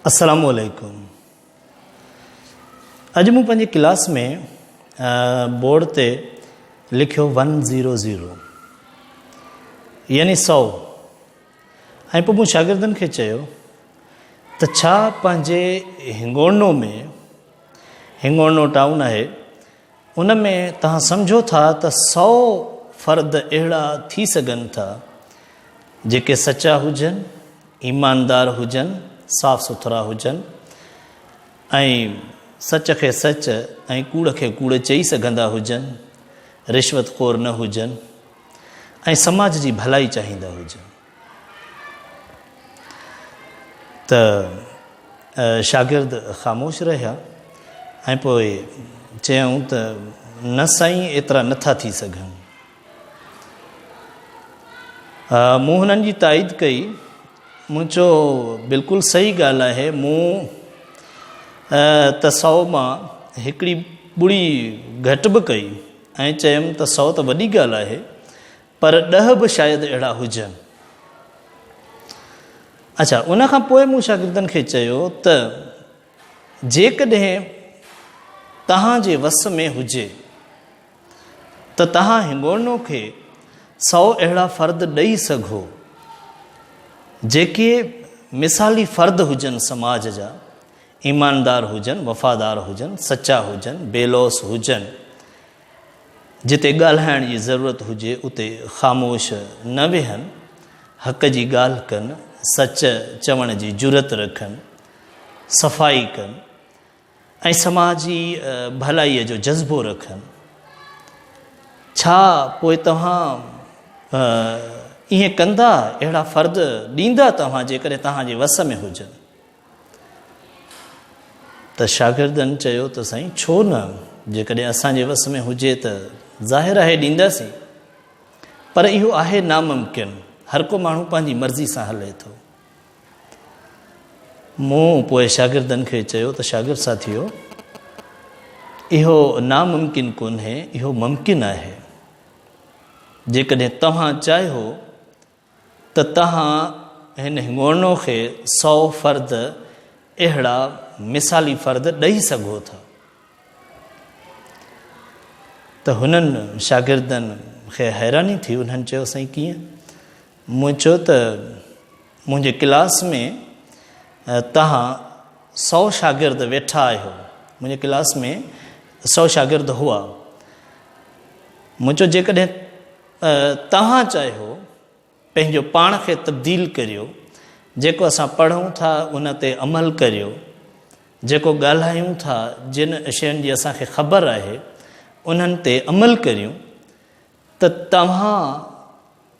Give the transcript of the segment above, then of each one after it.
अस्सलामु अलैकुम। अॼु मूं पंहिंजी क्लास में बोर्ड ते लिखियो 100 यानी 100 ऐं पोइ मूं शागिर्दनि खे चयो त छा पंहिंजे हिंगोनो में हिंगोनो टाउन आहे उन में तव्हां सम्झो था त 100 फ़र्द अहिड़ा थी सघनि था जेके सचा हुजनि, ईमानदार हुजनि, साफ़ सुथरा हुजनि ऐं सच खे सच ऐं कूड़ खे कूड़ चई सघंदा हुजनि, रिश्वतखोर न हुजनि ऐं समाज जी भलाई चाहींदा हुजनि। त शागिर्द ख़ामोश रहिया ऐं पोइ चयूं त न साईं एतिरा नथा थी सघनि। मूं हुननि जी ताईद कई, मूं चयो बिल्कुलु सही ॻाल्हि आहे, मूं त 100 मां हिकिड़ी ॿुड़ी घटि बि कई ऐं चयुमि त 100 त वॾी ॻाल्हि आहे पर 10 बि शायदि अहिड़ा हुजनि। अच्छा, उन खां पोइ मूं शागिर्दनि खे चयो त जेकॾहिं तव्हांजे वस में हुजे त तव्हां हिंगोनो खे 100 अहिड़ा फ़र्द ॾेई सघो जेके मिसाली फ़र्द हुजनि, समाज जा ईमानदार हुजनि, वफ़ादार हुजनि, सचा हुजनि, बेलोस हुजनि, जिते ॻाल्हाइण जी ज़रूरत हुजे उते ख़ामोश न वेहनि, हक़ जी ॻाल्हि कनि, सच चवण जी जुरत रखनि, सफ़ाई कनि ऐं समाजी भलाईअ जो जज़्बो रखनि। छा पोइ तव्हां ईअं कंदा, अहिड़ा फ़र्द ॾींदा तव्हां जेकॾहिं तव्हांजे वस में हुजनि? त शागिर्दनि चयो त साईं छो न, जेकॾहिं असांजे वस में हुजे त ज़ाहिर आहे ॾींदासीं, पर इहो आहे नामुमकिन। हर को माण्हू पंहिंजी मर्ज़ी सां हले थो। मूं पोइ शागिर्दनि खे चयो त शागिर्द साथियो, इहो नामुमकिन कोन्हे, इहो मुमकिन आहे। जेकॾहिं तव्हां चाहियो त तव्हां हिन हिंगोनो खे 100 फ़र्द अहिड़ा मिसाली फ़र्द ॾेई सघो था। त हुननि शागिर्दनि खे हैरानी थी। उन्हनि चयो साईं कीअं? मूं चयो त मुंहिंजे क्लास में तव्हां 100 शागिर्द वेठा आहियो। मुंहिंजे क्लास में 100 शागिर्द हुआ। मूं चयो जेकॾहिं तव्हां चाहियो पंहिंजो पाण खे तब्दील करियो, जेको असां पढ़ूं था उन ते अमल करियो, जेको ॻाल्हायूं था, जिन शयुनि जी असांखे ख़बर आहे उन्हनि ते अमल करियूं, त तव्हां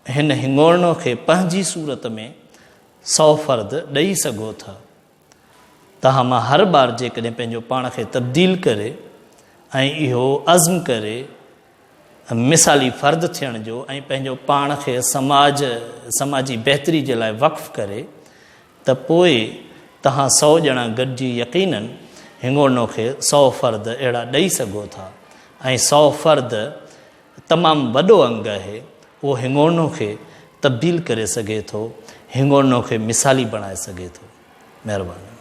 हिन हिंगोनो खे पंहिंजी सूरत में 100 फ़र्द ॾेई सघो था। तव्हां मां हर बार जेकॾहिं पंहिंजो पाण खे तब्दील करे ऐं इहो अज़्म करे मिसाली फ़र्द थियण जो ऐं पंहिंजो पाण खे समाजी बहितरी जे लाइ वक़्फ़ करे, त पोइ तव्हां 100 ॼणा गॾिजी यक़ीनन हिंगोनो खे 100 फ़र्द अहिड़ा ॾेई सघो था। ऐं 100 फ़र्द तमामु वॾो अंग आहे। उहो हिंगोनो खे तब्दील करे सघे थो, हिंगोनो खे मिसाली बणाए सघे थो। महिरबानी।